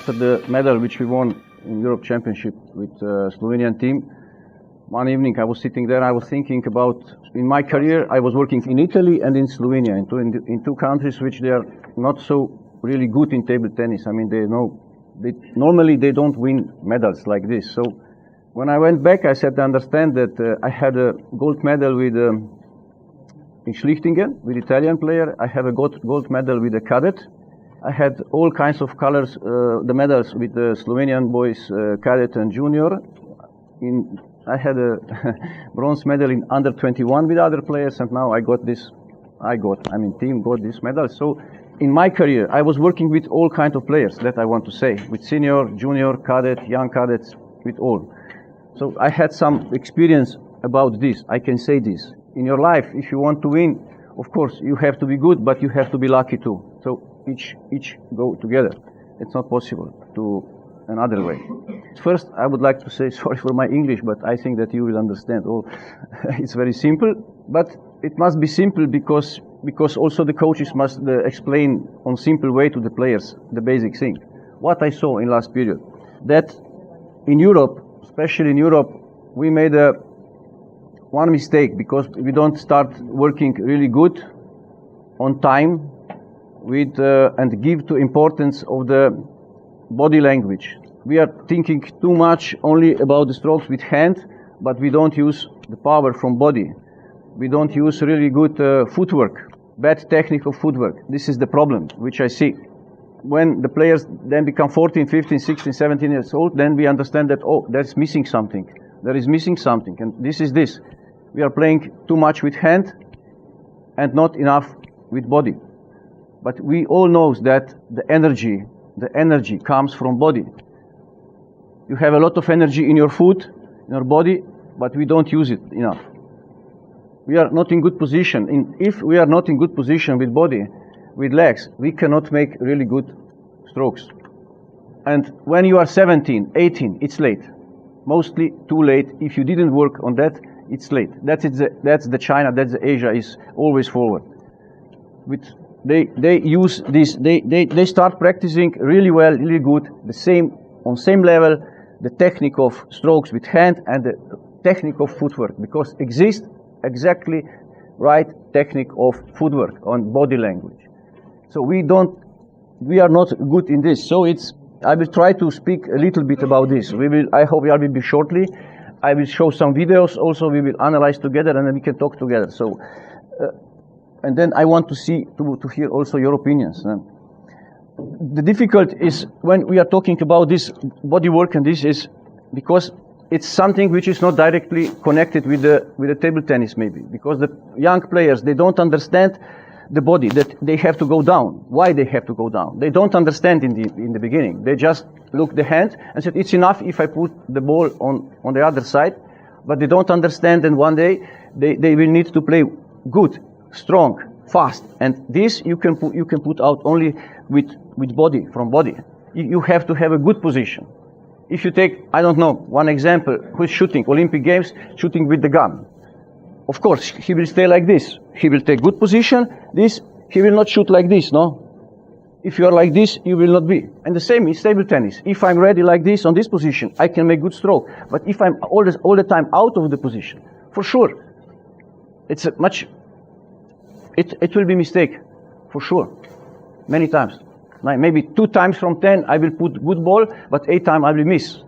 after the medal which we won in Europe Championship with Slovenian team, one evening I was sitting there, I was thinking about, in my career, I was working in Italy and in Slovenia, in two countries which they are not so really good in table tennis. I mean, normally they don't win medals like this. So when I went back, I said, I understand that I had a gold medal with in Schlichtingen with Italian player. I have a gold medal with a Cadet. I had all kinds of colors, the medals with the Slovenian boys, Cadet and Junior. I had a bronze medal in under 21 with other players, and now team got this medal. So in my career, I was working with all kinds of players, that I want to say, with senior, junior, cadet, young cadets, with all. So I had some experience about this. I can say this. In your life, if you want to win, of course, you have to be good, but you have to be lucky too. So each go together. It's not possible to another way. First, I would like to say sorry for my English, but I think that you will understand. Oh, it's very simple, but it must be simple because also the coaches must explain on simple way to the players the basic thing. What I saw in last period, that in Europe, especially in Europe, we made one mistake because we don't start working really good on time with and give to importance of the body language. We are thinking too much only about the strokes with hand, but we don't use the power from body. We don't use really good footwork, bad technique of footwork. This is the problem which I see. When the players then become 14, 15, 16, 17 years old, then we understand that, oh, there's missing something. There is missing something, and this is this. We are playing too much with hand and not enough with body. But we all know that the energy comes from body. You have a lot of energy in your foot, in your body, but we don't use it enough. We are not in good position. If we are not in good position with body, with legs, we cannot make really good strokes. And when you are 17, 18, it's late. Mostly too late. If you didn't work on that, it's late. That's the China, that's the Asia is always forward. They use this, they start practicing really well, really good, on same level, the technique of strokes with hand and the technique of footwork, because exists exactly right technique of footwork on body language. So we are not good in this. So I will try to speak a little bit about this. I hope I will be shortly. I will show some videos also. We will analyze together and then we can talk together. So, and then I want to hear also your opinions. The difficulty is when we are talking about this body work, and this is because it's something which is not directly connected with the table tennis, maybe, because the young players, they don't understand the body, that they have to go down. Why they have to go down? They don't understand in the beginning. They just look the hand and said, it's enough if I put the ball on the other side, but they don't understand, and one day they will need to play good, strong, fast, and this you can put out only with body, from body. You have to have a good position. If you take, I don't know, one example, who's shooting, Olympic Games, shooting with the gun. Of course, he will stay like this. He will take good position. He will not shoot like this, no? If you are like this, you will not be. And the same is table tennis. If I'm ready like this, on this position, I can make good stroke. But if I'm all the time out of the position, for sure, it's it will be mistake, for sure, many times. Maybe 2 times from 10 I will put good ball, but 8 times I will miss.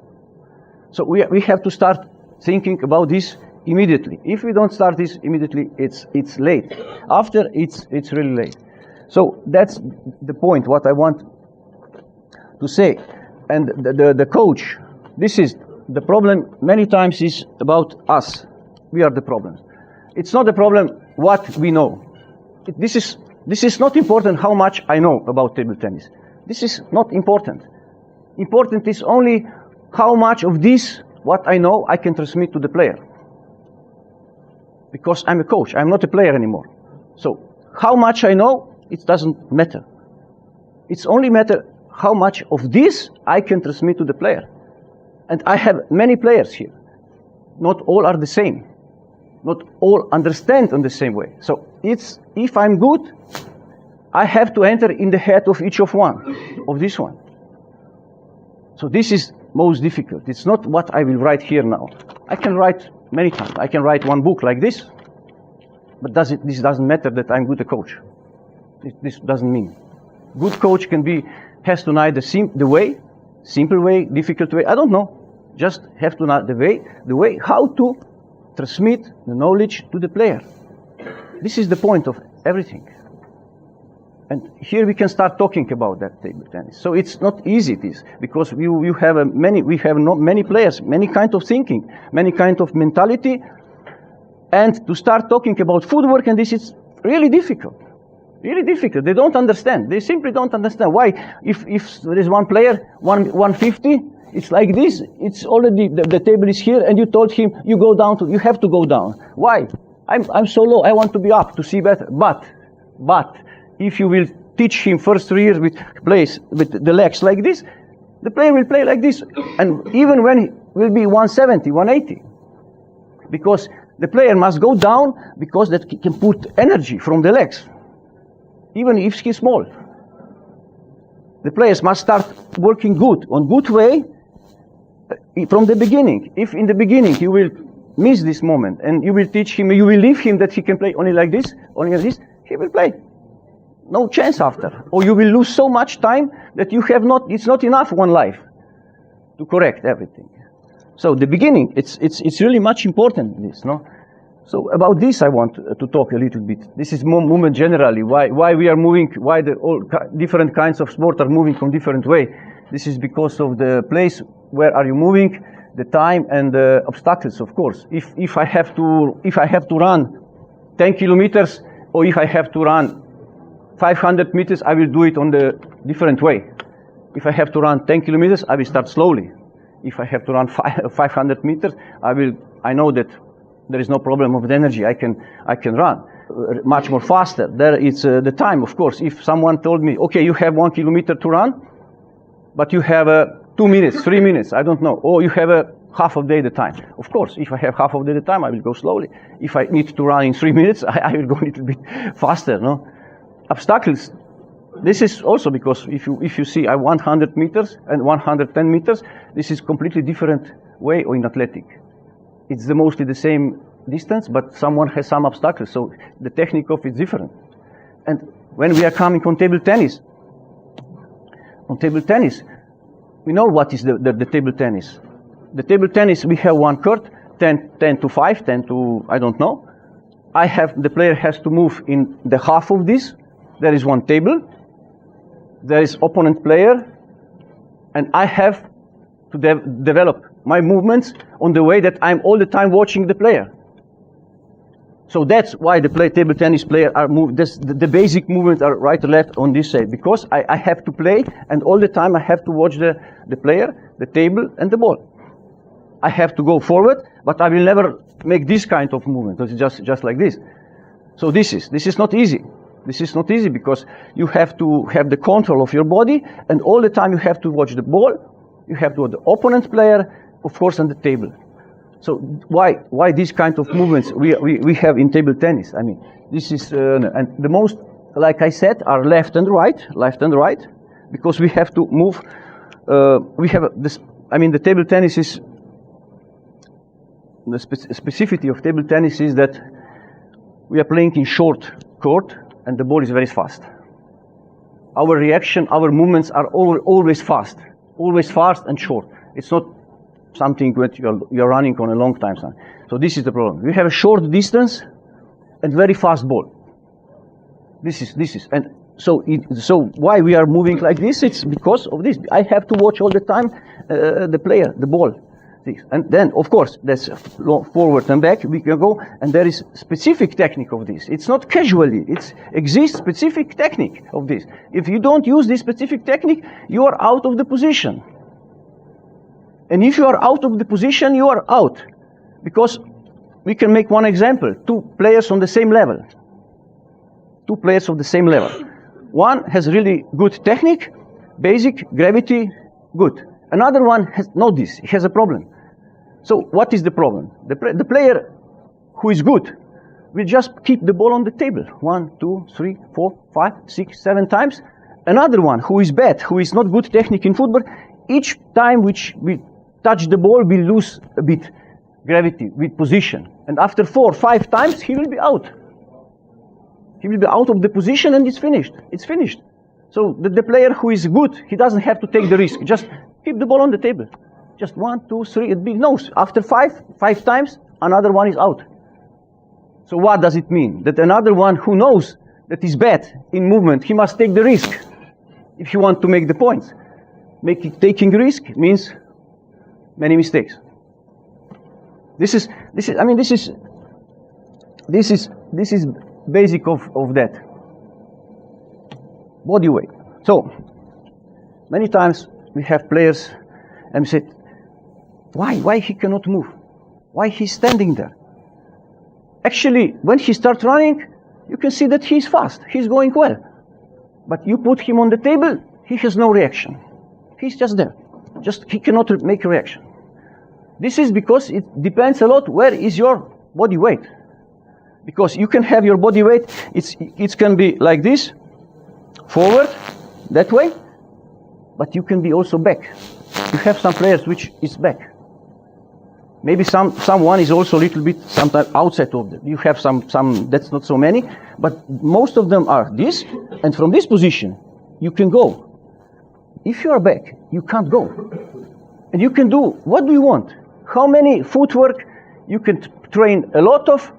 So we have to start thinking about this immediately. If we don't start this immediately, it's late. After, it's really late. So that's the point, what I want to say. And the coach, this is the problem many times is about us. We are the problem. It's not the problem what we know. This is not important how much I know about table tennis. This is not important. Important is only how much of this, what I know, I can transmit to the player. Because I'm a coach, I'm not a player anymore. So how much I know, it doesn't matter. It's only matter how much of this I can transmit to the player. And I have many players here. Not all are the same. Not all understand in the same way. So if I'm good, I have to enter in the head of each of this one. So this is most difficult. It's not what I will write here now. I can write many times. I can write one book like this, but this doesn't matter that I'm good a coach. This doesn't mean. Good coach has to know the way, simple way, difficult way, I don't know. Just have to know the way how to transmit the knowledge to the player. This is the point of everything. And here we can start talking about that table tennis. So it's not easy, this, because we have many players, many kind of thinking, many kind of mentality, and to start talking about footwork, and this is really difficult. Really difficult. They don't understand. They simply don't understand why. If there is one player, 150, it's like this. It's already the table is here, and you told him you have to go down. Why? I'm so low. I want to be up to see better. But if you will teach him first 3 years with the legs like this, the player will play like this, and even when he will be 170, 180, because the player must go down because that he can put energy from the legs, even if he's small. The players must start working good way from the beginning. If in the beginning you will miss this moment and you will teach him, you will leave him that he can play only like this, he will play. No chance after. Or you will lose so much time that it's not enough one life to correct everything. So the beginning, it's really much important, this, no? So about this I want to talk a little bit. This is movement generally, why we are moving, why all different kinds of sport are moving from different way. This is because of the place where are you moving, the time and the obstacles, of course. If I have to run 10 kilometers, or if I have to run 500 meters, I will do it on the different way. If I have to run 10 kilometers, I will start slowly. If I have to run 500 meters, I know that there is no problem of the energy. I can run much more faster. There it's the time, of course. If someone told me, okay, you have 1 kilometer to run, but you have 2 minutes, 3 minutes, I don't know, or you have half of the day the time. Of course, if I have half of the day the time, I will go slowly. If I need to run in 3 minutes, I will go a little bit faster, no? Obstacles, this is also because if you see 100 meters and 110 meters, this is completely different way in athletic. It's mostly the same distance, but someone has some obstacles, so the technique of it is different. And when we are coming on table tennis, we know what is the table tennis. The table tennis, we have one court, 10 to 5, 10 to, I don't know. The player has to move in the half of this. There is one table, there is opponent player, and I have to develop my movements on the way that I'm all the time watching the player. So that's why the table tennis player are the basic movements are right or left on this side, because I have to play, and all the time I have to watch the player, the table, and the ball. I have to go forward, but I will never make this kind of movement. It's just like this. So this is not easy. This is not easy because you have to have the control of your body, and all the time you have to watch the ball, you have to watch the opponent player, of course, and the table. So why these kind of movements we have in table tennis? I mean, this is and the most, like I said, are left and right, because we have to move. We have this. I mean, the table tennis is the specificity of table tennis is that we are playing in short court, and the ball is very fast. Our reaction, our movements are always fast and short. It's not something that you're running on a long time. So this is the problem. We have a short distance and very fast ball. This is, and so why we are moving like this? It's because of this. I have to watch all the time the player, the ball. And then, of course, that's forward and back. We can go, and there is specific technique of this. It's not casually. It exists specific technique of this. If you don't use this specific technique, you are out of the position. And if you are out of the position, you are out. Because we can make one example. 2 players on the same level. 2 players of the same level. One has really good technique, basic, gravity, good. Another one has not this. He has a problem. So what is the problem? The player who is good will just keep the ball on the table 1, 2, 3, 4, 5, 6, 7 times. Another one who is bad, who is not good technique in football, each time which we touch the ball, we lose a bit gravity with position. And after 4 or 5 times, he will be out. He will be out of the position and it's finished. It's finished. So the player who is good, he doesn't have to take the risk. Just keep the ball on the table. Just 1, 2, 3, it knows. After 5 times, another one is out. So what does it mean? That another one who knows that is bad in movement, he must take the risk if he wants to make the points. Taking risk means many mistakes. This is basic of that. Body weight. So many times we have players and we say, why he cannot move? Why he's standing there? Actually, when he starts running, you can see that he's fast, he's going well. But you put him on the table, he has no reaction. He's just there. He cannot make a reaction. This is because it depends a lot where is your body weight. Because you can have your body weight, it can be like this, forward, that way, but you can be also back. You have some players which is back. Maybe someone is also a little bit sometimes outside of them. You have some that's not so many, but most of them are this, and from this position you can go. If you are back, you can't go. And you can do what do you want. How many footwork you can train a lot of,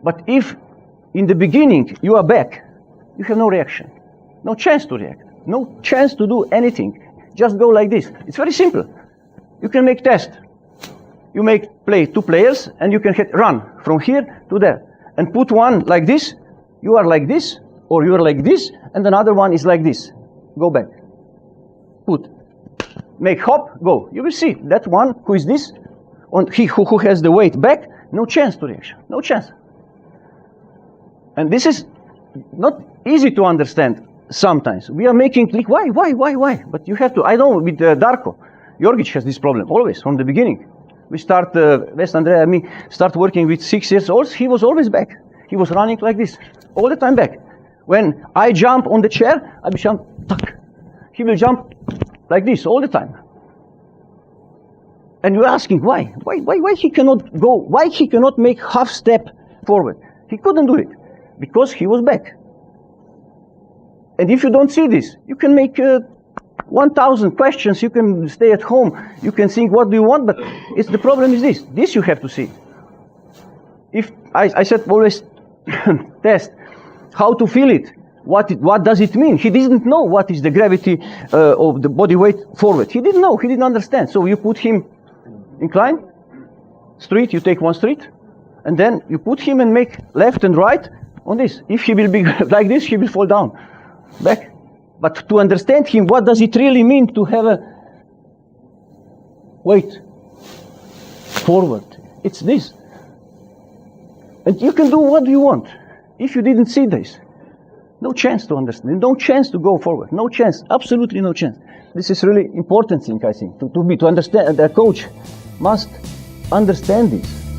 but if in the beginning you are back, you have no reaction. No chance to react. No chance to do anything. Just go like this. It's very simple. You can make test. You play 2 players and you can run from here to there. And put one like this. You are like this, or you are like this, and another one is like this. Go back. Put. Make hop, go. You will see that one who is this, who has the weight back, no chance to reaction. No chance. And this is not easy to understand sometimes. We are making click, why? But you have to, I know with Darko, Jorgic has this problem always from the beginning. We start, West Andrea and me, start working with 6 years old, he was always back. He was running like this, all the time back. When I jump on the chair, I will jump, tuck. He will jump like this all the time. And you're asking, why? Why he cannot go, why he cannot make half step forward? He couldn't do it, because he was back. And if you don't see this, you can make 1,000 questions, you can stay at home, you can think what do you want, but the problem is this. This you have to see. If I said always test how to feel it, what does it mean? He didn't know what is the gravity of the body weight forward. He didn't know, he didn't understand. So you put him incline, straight, you take one straight, and then you put him and make left and right on this. If he will be like this, he will fall down. Back. But to understand him, what does it really mean to have a weight forward? It's this. And you can do what you want. If you didn't see this, no chance to understand, no chance to go forward, no chance, absolutely no chance. This is really important thing, I think, to understand. The coach must understand this.